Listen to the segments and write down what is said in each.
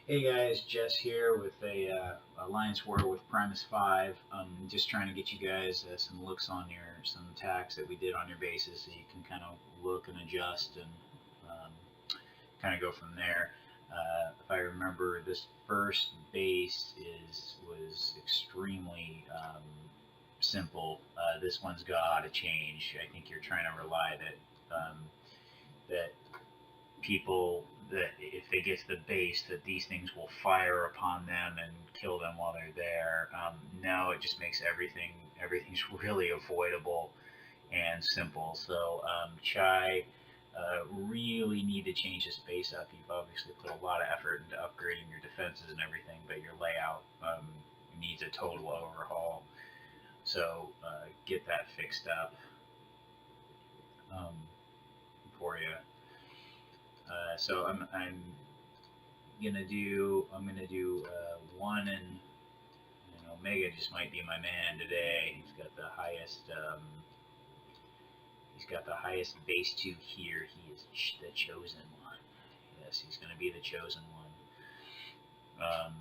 Hey guys, Jess here with a Alliance War with Primus V. Just trying to get you guys some looks on some attacks that we did on your bases, so you can kind of look and adjust and um, kind of go from there. If I remember, this first base was extremely simple. This one's got to change. I think you're trying to rely that people that if they get to the base that these things will fire upon them and kill them while they're there. No, it just makes everything's really avoidable and simple. So Chai really need to change this base up. You've obviously put a lot of effort into upgrading your defenses and everything, but your layout needs a total overhaul. So get that fixed up um, for you. So I'm gonna do one, and Omega just might be my man today. He's got the highest base 2 here. He is the chosen one. Yes, he's gonna be the chosen one.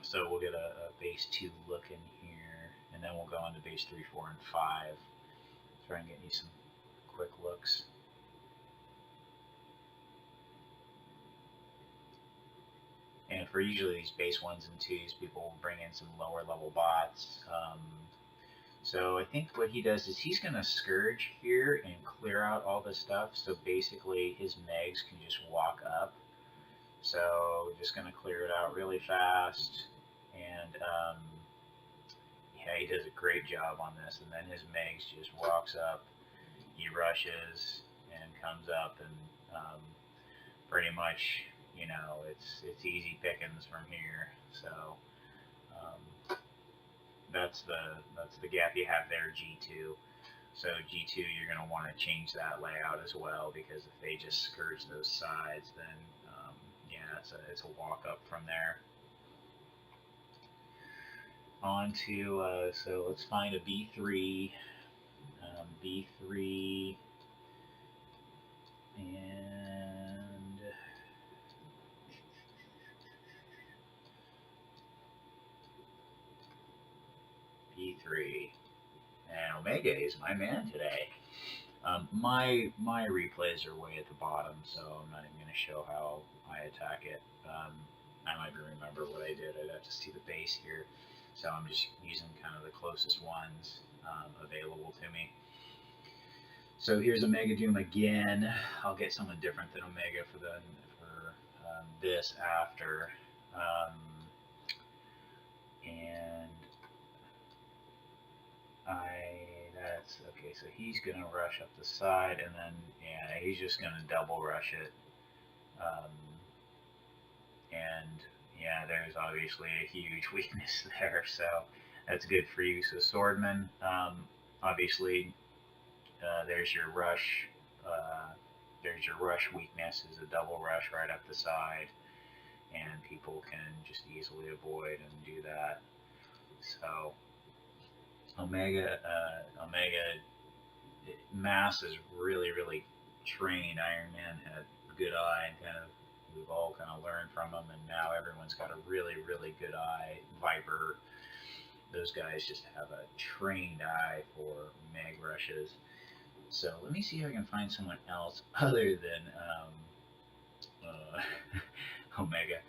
So we'll get a base 2 look in here, and then we'll go into base 3, 4, and 5. Try and get you some quick looks. And for usually these base 1s and 2s, people will bring in some lower level bots. So I think what he does is he's going to Scourge here and clear out all this stuff. So basically his Megs can just walk up. So we're just going to clear it out really fast. And yeah, he does a great job on this. And then his Megs just walks up. He rushes and comes up and pretty much, it's easy pickings from here. So that's the gap you have there, G2. So G2, you're going to want to change that layout as well, because if they just scourge those sides, then yeah, it's a walk up from there. On to so let's find a B3, B3, and B3. And Omega is my man today. My replays are way at the bottom, so I'm not even going to show how I attack it. I might remember what I did. I'd have to see the base here. So I'm just using kind of the closest ones available to me. So here's Omega Doom again. I'll get someone different than Omega for this after. And that's okay. So he's gonna rush up the side, and then yeah, he's just gonna double rush it. And yeah, there's obviously a huge weakness there, so that's good for you. So Swordman, obviously, there's your rush. There's your rush weakness is a double rush right up the side, and people can just easily avoid and do that. So Omega Mass is really trained. Iron Man had a good eye, and we've all kind of learned from him, and now everyone's got a really good eye. Viper, those guys just have a trained eye for mag rushes. So let me see if I can find someone else other than Omega.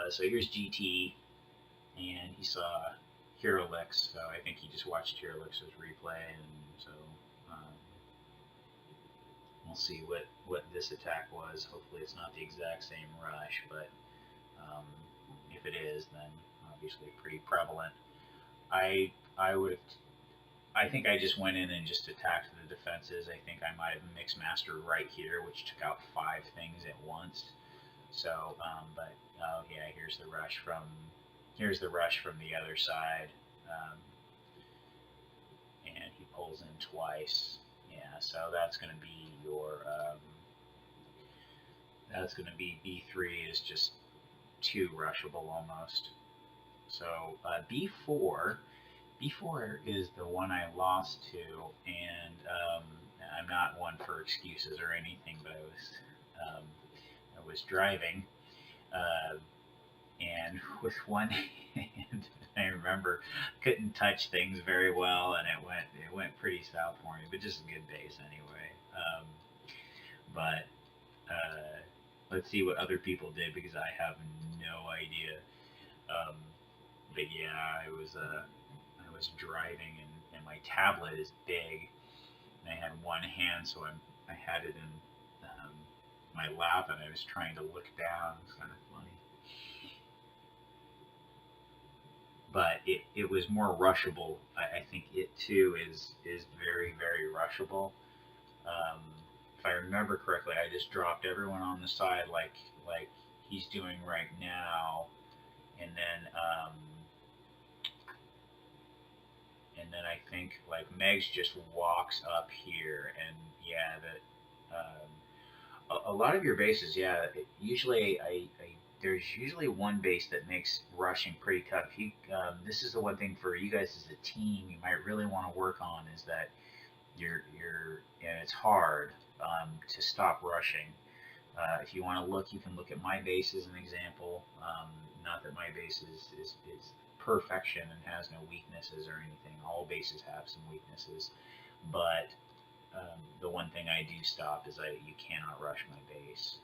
So here's GT, and he saw Herolix, so I think he just watched Herolix's replay, and so we'll see what this attack was. Hopefully it's not the exact same rush, but if it is, then obviously pretty prevalent. I think I just went in and just attacked the defenses. I think I might have mixed master right here, which took out 5 things at once. So, but oh yeah, here's the rush from the other side, and he pulls in twice. Yeah, so that's going to be your that's going to be B3 is just too rushable almost. So B4 is the one I lost to, and I'm not one for excuses or anything, but I was driving, And with one hand, I remember couldn't touch things very well, and it went pretty south for me, but just a good base anyway. But let's see what other people did because I have no idea. Um, but yeah, I was driving, and my tablet is big. And I had one hand, so I had it in my lap, and I was trying to look down. It's kind of funny. But it was more rushable. I think it too is very very rushable. Um, if I remember correctly, I just dropped everyone on the side like he's doing right now, and then I think like Megs just walks up here, and yeah, that a lot of your bases, yeah. Usually, there's usually one base that makes rushing pretty tough. This is the one thing for you guys as a team you might really want to work on is that and it's hard to stop rushing. If you want to look, you can look at my base as an example. Not that my base is perfection and has no weaknesses or anything. All bases have some weaknesses, but the one thing I do stop is you cannot rush my base.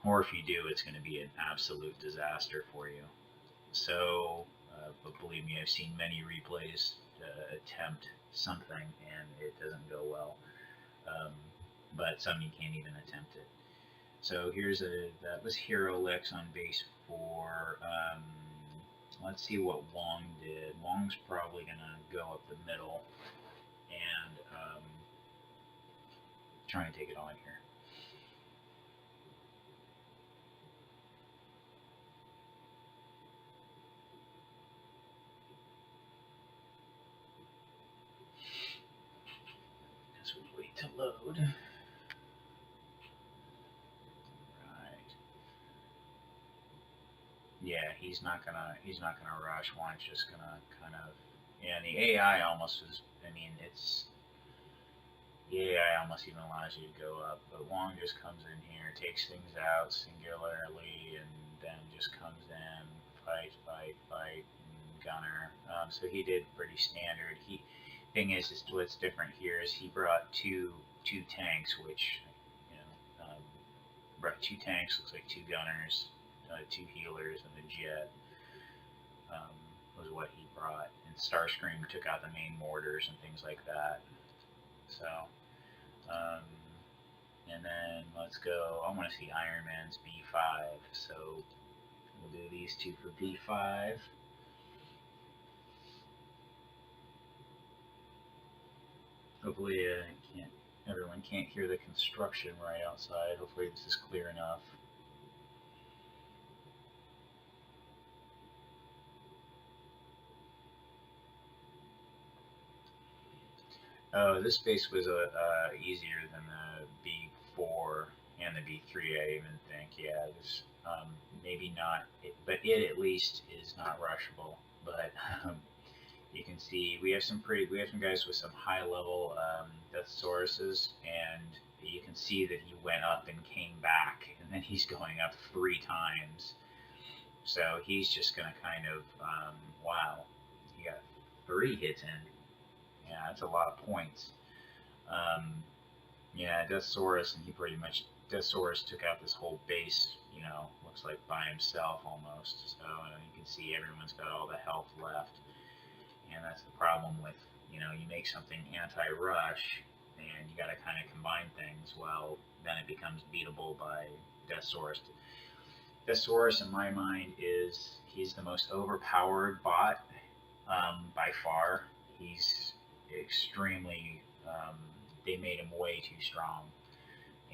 Or if you do, it's going to be an absolute disaster for you. So, but believe me, I've seen many replays attempt something and it doesn't go well. But some you can't even attempt it. So that was Hero Lex on base 4. Let's see what Wong did. Wong's probably going to go up the middle and try and take it on here. Guess we'll wait to load. Right. Yeah, he's not gonna rush. Wong's just gonna kind of, yeah. And the AI almost is. I mean, the AI almost even allows you to go up, but Wong just comes in here, takes things out singularly, and then just comes in, fight, and gunner. So he did pretty standard. Thing is what's different here is he brought two tanks, which brought 2 tanks, looks like 2 gunners, 2 healers, and a jet. Was what he brought, and Starscream took out the main mortars and things like that. So. And then let's go. I want to see Iron Man's B5, so we'll do these 2 for B5. Hopefully, everyone can't hear the construction right outside. Hopefully, this is clear enough. Oh, this base was easier than the B4 and the B3, I even think. Yeah, it was maybe not, but it at least is not rushable. But you can see we have some guys with some high level Deathsauruses, and you can see that he went up and came back, and then he's going up 3 times. So he's just going to kind of, wow, he got 3 hits in. Yeah, that's a lot of points. Yeah, Deathsaurus, and Deathsaurus took out this whole base, looks like by himself almost. So you can see everyone's got all the health left. And that's the problem with, you make something anti-rush, and you got to kind of combine things. Well, then it becomes beatable by Deathsaurus. Deathsaurus, in my mind, he's the most overpowered bot by far. He's extremely, they made him way too strong,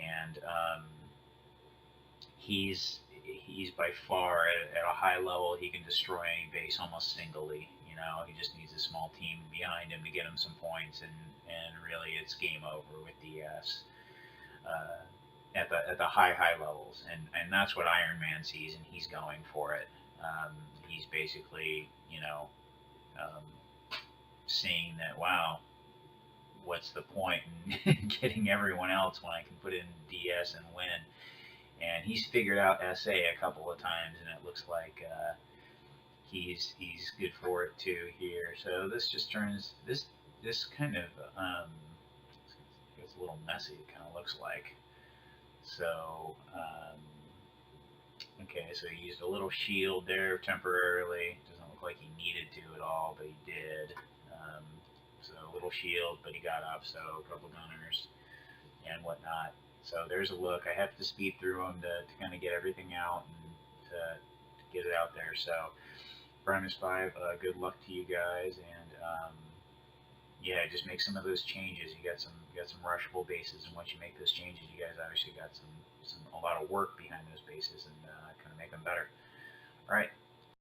and he's by far at a high level. He can destroy any base almost singly. He just needs a small team behind him to get him some points, and really it's game over with DS at the high levels, and that's what Iron Man sees, and he's going for it. He's basically seeing that, wow, what's the point in getting everyone else when I can put in DS and win? and he's figured out SA a couple of times, and it looks like he's good for it too here. So this just turns this kind of it's a little messy. It kind of looks like. So okay, so he used a little shield there temporarily. Doesn't look like he needed to at all, but he did. So a little shield, but he got up. So a couple gunners and whatnot. So there's a look. I have to speed through them to kind of get everything out and to get it out there. So Primus 5, good luck to you guys, and yeah, just make some of those changes. You got some rushable bases, and once you make those changes, you guys obviously got a lot of work behind those bases, and kind of make them better. All right.